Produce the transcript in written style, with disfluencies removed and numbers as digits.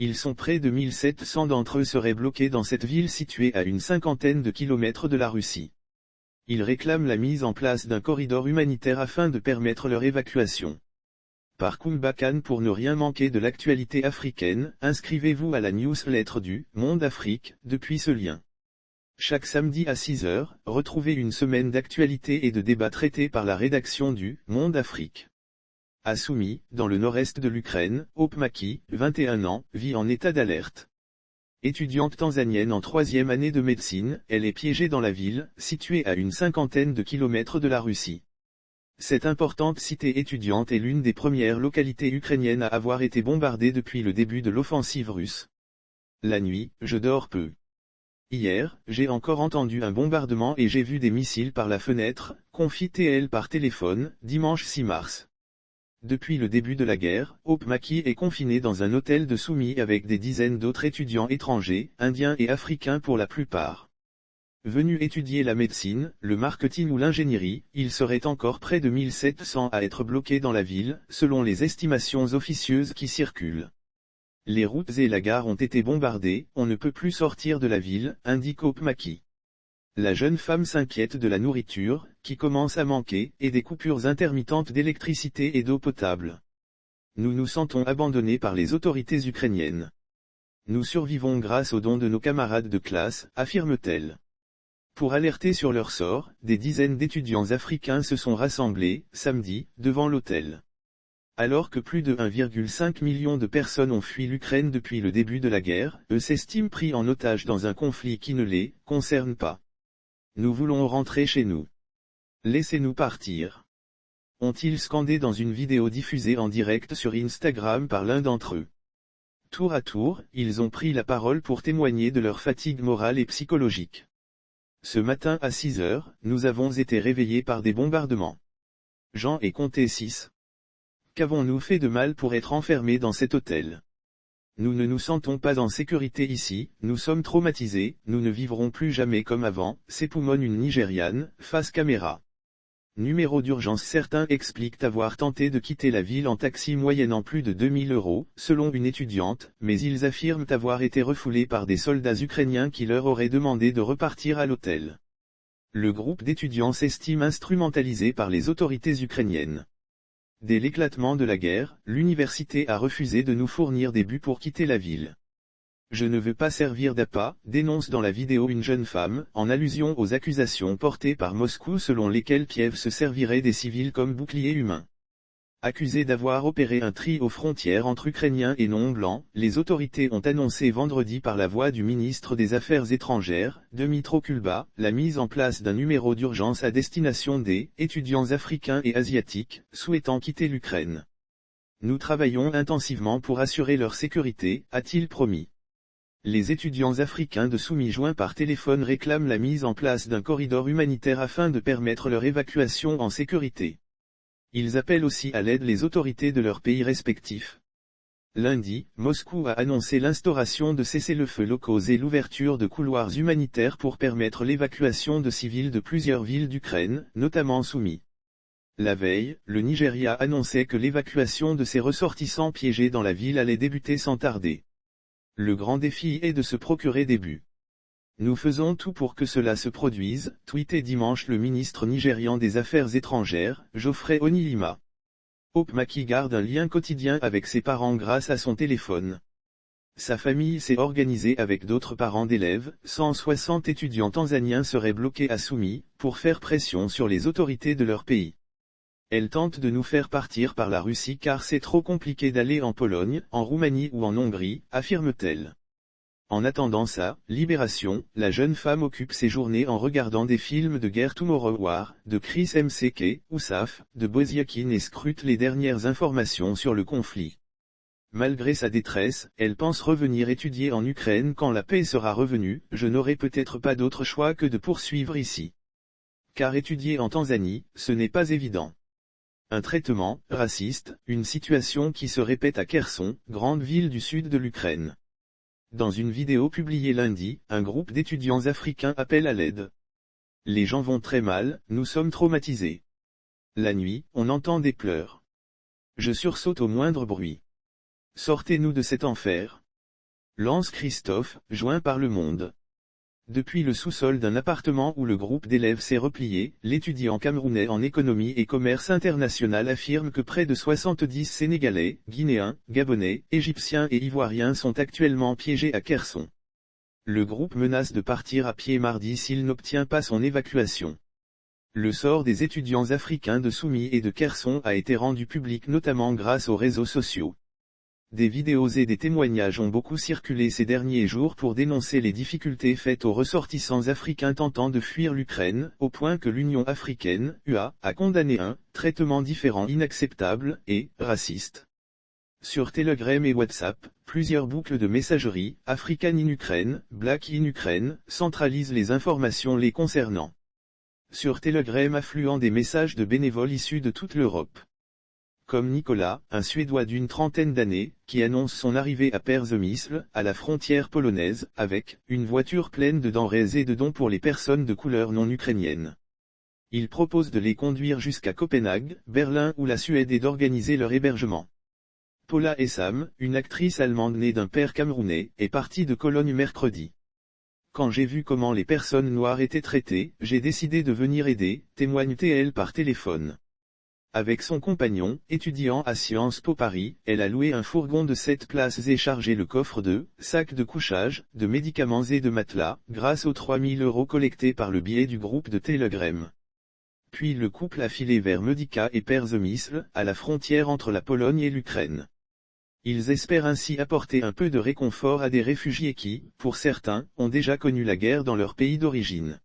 Ils sont près de 1700 d'entre eux seraient bloqués dans cette ville située à une cinquantaine de kilomètres de la Russie. Ils réclament la mise en place d'un corridor humanitaire afin de permettre leur évacuation. Par Kumbakan. Pour ne rien manquer de l'actualité africaine, inscrivez-vous à la newsletter du Monde Afrique depuis ce lien. Chaque samedi à 6 h, retrouvez une semaine d'actualité et de débats traités par la rédaction du Monde Afrique. À Soumy, dans le nord-est de l'Ukraine, Hope Maki, 21 ans, vit en état d'alerte. Étudiante tanzanienne en 3e année de médecine, elle est piégée dans la ville, située à une cinquantaine de kilomètres de la Russie. Cette importante cité étudiante est l'une des premières localités ukrainiennes à avoir été bombardée depuis le début de l'offensive russe. La nuit, je dors peu. Hier, j'ai encore entendu un bombardement et j'ai vu des missiles par la fenêtre, confie TL par téléphone, dimanche 6 mars. Depuis le début de la guerre, Hope Maki est confinée dans un hôtel de Soumy avec des dizaines d'autres étudiants étrangers, indiens et africains pour la plupart. Venus étudier la médecine, le marketing ou l'ingénierie, il serait encore près de 1700 à être bloqués dans la ville, selon les estimations officieuses qui circulent. Les routes et la gare ont été bombardées, on ne peut plus sortir de la ville, indique Hope Maki. La jeune femme s'inquiète de la nourriture, qui commence à manquer, et des coupures intermittentes d'électricité et d'eau potable. Nous nous sentons abandonnés par les autorités ukrainiennes. Nous survivons grâce aux dons de nos camarades de classe, affirme-t-elle. Pour alerter sur leur sort, des dizaines d'étudiants africains se sont rassemblés, samedi, devant l'hôtel. Alors que plus de 1,5 million de personnes ont fui l'Ukraine depuis le début de la guerre, eux s'estiment pris en otage dans un conflit qui ne les concerne pas. Nous voulons rentrer chez nous. Laissez-nous partir. Ont-ils scandé dans une vidéo diffusée en direct sur Instagram par l'un d'entre eux. Tour à tour, ils ont pris la parole pour témoigner de leur fatigue morale et psychologique. Ce matin à 6 h, nous avons été réveillés par des bombardements. Jean est compté 6. Qu'avons-nous fait de mal pour être enfermés dans cet hôtel? Nous ne nous sentons pas en sécurité ici, nous sommes traumatisés, nous ne vivrons plus jamais comme avant, s'époumonne une Nigériane, face caméra. Numéro d'urgence. Certains expliquent avoir tenté de quitter la ville en taxi moyennant plus de 2000 €, selon une étudiante, mais ils affirment avoir été refoulés par des soldats ukrainiens qui leur auraient demandé de repartir à l'hôtel. Le groupe d'étudiants s'estime instrumentalisé par les autorités ukrainiennes. Dès l'éclatement de la guerre, l'université a refusé de nous fournir des bus pour quitter la ville. Je ne veux pas servir d'appât, dénonce dans la vidéo une jeune femme, en allusion aux accusations portées par Moscou selon lesquelles Kiev se servirait des civils comme bouclier humain. Accusés d'avoir opéré un tri aux frontières entre Ukrainiens et non-blancs, les autorités ont annoncé vendredi par la voix du ministre des Affaires étrangères, Dmytro Kulba, la mise en place d'un numéro d'urgence à destination des étudiants africains et asiatiques, souhaitant quitter l'Ukraine. Nous travaillons intensivement pour assurer leur sécurité, a-t-il promis. Les étudiants africains de Soumy joints par téléphone réclament la mise en place d'un corridor humanitaire afin de permettre leur évacuation en sécurité. Ils appellent aussi à l'aide les autorités de leurs pays respectifs. Lundi, Moscou a annoncé l'instauration de cessez-le-feu locaux et l'ouverture de couloirs humanitaires pour permettre l'évacuation de civils de plusieurs villes d'Ukraine, notamment Soumy. La veille, le Nigeria annonçait que l'évacuation de ses ressortissants piégés dans la ville allait débuter sans tarder. Le grand défi est de se procurer des bus. Nous faisons tout pour que cela se produise, tweetait dimanche le ministre nigérian des Affaires étrangères, Geoffrey Onilima. Hope Maki garde un lien quotidien avec ses parents grâce à son téléphone. Sa famille s'est organisée avec d'autres parents d'élèves, 160 étudiants tanzaniens seraient bloqués à Soumy, pour faire pression sur les autorités de leur pays. Elle tente de nous faire partir par la Russie car c'est trop compliqué d'aller en Pologne, en Roumanie ou en Hongrie, affirme-t-elle. En attendant sa libération, la jeune femme occupe ses journées en regardant des films de guerre Tomorrow War, de Chris Mck, Oussaf, de Boziakin et scrute les dernières informations sur le conflit. Malgré sa détresse, elle pense revenir étudier en Ukraine quand la paix sera revenue, je n'aurai peut-être pas d'autre choix que de poursuivre ici. Car étudier en Tanzanie, ce n'est pas évident. Un traitement raciste, une situation qui se répète à Kherson, grande ville du sud de l'Ukraine. Dans une vidéo publiée lundi, un groupe d'étudiants africains appelle à l'aide. Les gens vont très mal, nous sommes traumatisés. La nuit, on entend des pleurs. Je sursaute au moindre bruit. Sortez-nous de cet enfer. Lance Christophe, joint par Le Monde. Depuis le sous-sol d'un appartement où le groupe d'élèves s'est replié, l'étudiant camerounais en économie et commerce international affirme que près de 70 Sénégalais, Guinéens, Gabonais, Égyptiens et Ivoiriens sont actuellement piégés à Kherson. Le groupe menace de partir à pied mardi s'il n'obtient pas son évacuation. Le sort des étudiants africains de Soumy et de Kherson a été rendu public notamment grâce aux réseaux sociaux. Des vidéos et des témoignages ont beaucoup circulé ces derniers jours pour dénoncer les difficultés faites aux ressortissants africains tentant de fuir l'Ukraine, au point que l'Union africaine, UA, a condamné un traitement différent inacceptable et raciste. Sur Telegram et WhatsApp, plusieurs boucles de messagerie, African in Ukraine, Black in Ukraine, centralisent les informations les concernant. Sur Telegram affluent des messages de bénévoles issus de toute l'Europe. Comme Nicolas, un Suédois d'une trentaine d'années, qui annonce son arrivée à Przemysl, à la frontière polonaise, avec une voiture pleine de denrées et de dons pour les personnes de couleur non ukrainienne. Il propose de les conduire jusqu'à Copenhague, Berlin ou la Suède et d'organiser leur hébergement. Paula Essam, une actrice allemande née d'un père camerounais, est partie de Cologne mercredi. Quand j'ai vu comment les personnes noires étaient traitées, j'ai décidé de venir aider, témoigne-t-elle par téléphone. Avec son compagnon, étudiant à Sciences Po Paris, elle a loué un fourgon de 7 places et chargé le coffre de sacs de couchage, de médicaments et de matelas, grâce aux 3000 € collectés par le biais du groupe de Telegram. Puis le couple a filé vers Medyka et Przemysl, à la frontière entre la Pologne et l'Ukraine. Ils espèrent ainsi apporter un peu de réconfort à des réfugiés qui, pour certains, ont déjà connu la guerre dans leur pays d'origine.